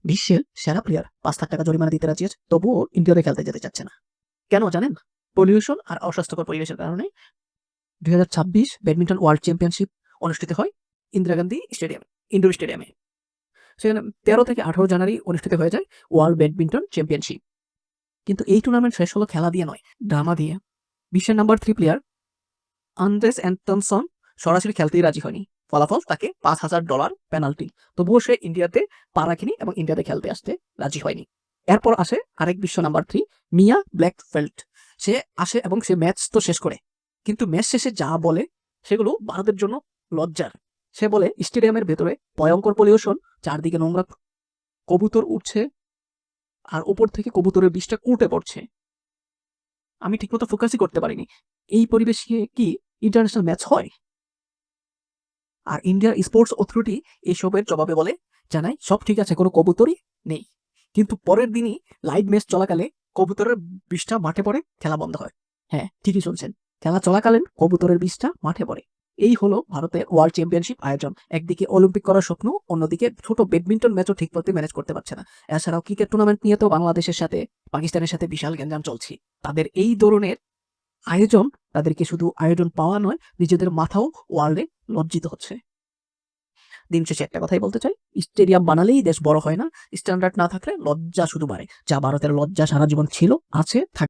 বিশ্বের সেরা প্লেয়ার 5 লাখ টাকা জরিমানা দিতে রাজি আছে, তবুও ইন্ডিয়াতে খেলতে যেতে চাচ্ছে না। কেন জানেন? পলিউশন আর অস্বাস্থ্যকর পরিবেশের কারণে। 2026 ব্যাডমিন্টন ওয়ার্ল্ড চ্যাম্পিয়নশিপ অনুষ্ঠিত হয় ইন্দিরা গান্ধী ইনডোর স্টেডিয়ামে। সেখানে 13 থেকে 18 জানুয়ারি অনুষ্ঠিত হয়ে যায় ওয়ার্ল্ড ব্যাডমিন্টন চ্যাম্পিয়নশিপ। কিন্তু এই টুর্নামেন্ট শেষ হলো খেলা দিয়ে নয়, ড্রামা দিয়ে। বিশ্বের নাম্বার 3 প্লেয়ার আন্দ্রেস অ্যান্টনসন সরাসরি খেলতেই রাজি হয়নি। ফলাফল তাকে $5,000 পেনাল্টি। তবুও সে ইন্ডিয়াতে পা রাখেনি এবং ইন্ডিয়াতে খেলতে আসতে রাজি হয়নি। এরপর আসে আরেক বিশ্ব নাম্বার 3 মিয়া ব্ল্যাকফেল্ট। সে আসে এবং সে ম্যাচ তো শেষ করে, কিন্তু ম্যাচ শেষে যা বলে সেগুলো ভারতের জন্য লজ্জার। সে বলে স্টেডিয়ামের ভেতরে ভয়ঙ্কর পলিউশন, চারদিকে নোংরা, কবুতর উঠছে আর উপর থেকে কবুতরের বিষটা কুঁটে পড়ছে। আমি ঠিকমতো ফোকাসই করতে পারিনি। এই পরিবেশে কি ইন্টারন্যাশনাল ম্যাচ হয়? আর ইন্ডিয়ার স্পোর্টস অথরিটি এসবের জবাবে বলে জানায় সব ঠিক আছে, কোনো কবুতরই নেই। কিন্তু পরের দিনই লাইভ ম্যাচ চলাকালে কবুতরের বিষটা মাঠে পড়ে, খেলা বন্ধ হয়। হ্যাঁ, ঠিকই শুনছেন, খেলা চলাকালীন কবুতরের বিষটা মাঠে পড়ে। এই হলো ভারতের ওয়ার্ল্ড চ্যাম্পিয়নশিপ আয়োজন। একদিকে অলিম্পিক করার স্বপ্ন, অন্যদিকে ছোট ব্যাডমিন্টন ম্যাচও ঠিক মতো ম্যানেজ করতে পারছে না। এছাড়াও ক্রিকেট টুর্নামেন্ট নিয়ে তো বাংলাদেশের সাথে পাকিস্তানের সাথে বিশাল গ্যাঞ্জাম চলছে। তাদের এই ধরনের আয়োজন তাদেরকে শুধু আয়োজন পাওয়া নয়, নিজেদের মাথাও ওয়ার্ল্ডে লজ্জিত হচ্ছে। দিন শেষে একটা কথাই বলতে চাই, স্টেডিয়াম বানালেই দেশ বড় হয় না, স্ট্যান্ডার্ড না থাকলে লজ্জা শুধু বাড়ে। যা ভারতের লজ্জা সারা জীবন ছিল, আছে, থাকবে।